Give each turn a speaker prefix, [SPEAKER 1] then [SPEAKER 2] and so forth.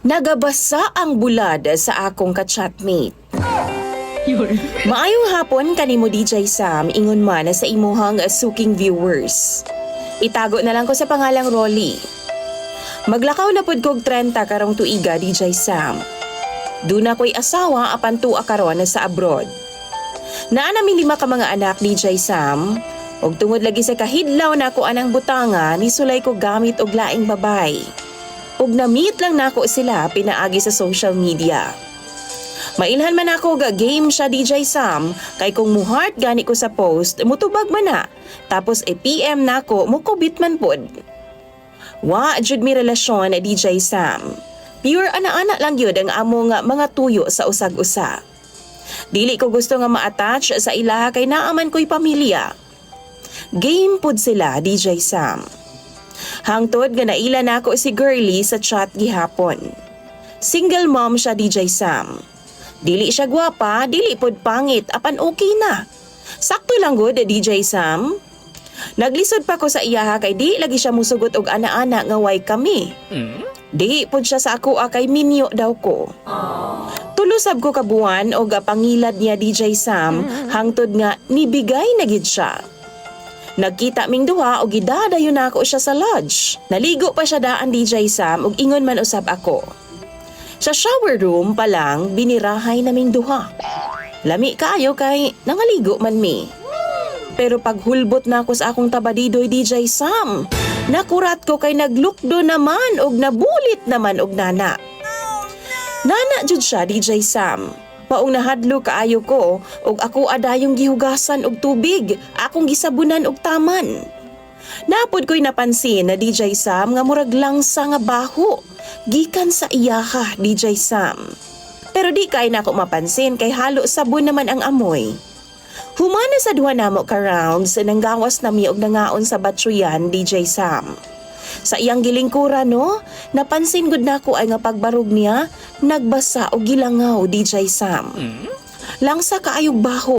[SPEAKER 1] Nagabasa ang bulad sa akong ka-chatmate. Maayong hapon kanimo DJ Sam, ingon man sa imuhang suking viewers. Itago na lang ko sa pangalang Rolly. Maglakaw na pud kog 30 karong tuiga DJ Sam. Duna ko'y asawa apan tuwa karon sa abroad. Naa namin 5 ka mga anak DJ Sam. Og tungod lagi sa kahidlaw na ako anang butanga, nisulay ko gamit og laing babay. Og na-meet lang nako sila pinaagi sa social media. Mailhan man ako ga game siya DJ Sam, kay kung muheart gani ko sa post, mutubag man na. Tapos PM nako, mukubit man pod. Wa jud mi relasyon DJ Sam. Pure ana-ana lang yun ang among mga tuyo sa usag-usa. Dili ko gusto nga ma-attach sa ilaha kay naaman ko'y pamilya. Game pod sila DJ Sam. Hangtod nga naila na ako si Girlie sa chat gihapon. Single mom siya DJ Sam. Dili siya gwapa, dili pod pangit, apan okay na. Sakto lang gud DJ Sam. Naglisod pa ko sa iyaha kay di lagi siya musugot og ana-ana nga way kami. Di pod siya sa ako kay minyo daw ko. Tulusab ko kabuan og pangilad niya DJ Sam hangtod nga nibigay na gid siya. Nagkita ming duha o gidadayon na ako siya sa lodge. Naligo pa siya daan DJ Sam ug ingon man usab ako. Sa shower room pa lang binirahay naming duha. Lami kaayo kay nangaligo man mi. Pero paghulbot na ako sa akong tabadidoy DJ Sam, nakurat ko kay naglukdo naman og nabulit naman og nana. Nana jud siya DJ Sam. Paong nahadlo kaayo ko og ako adayong gihugasan og tubig, akong gisabunan og taman. Napod ko'y napansin na DJ Sam nga murag langsa nga baho, gikan sa iyaha DJ Sam. Pero di kay nako mapansin kay halo sabon naman ang amoy. Humana sa duha namo ka rounds nanggawas nami og nangaon sa batsuyan DJ Sam. Sa iyang gilingkura no, napansin gud nako ay nga pagbarog niya, nagbasa og gilangaw DJ Sam. Langsa kaayog baho.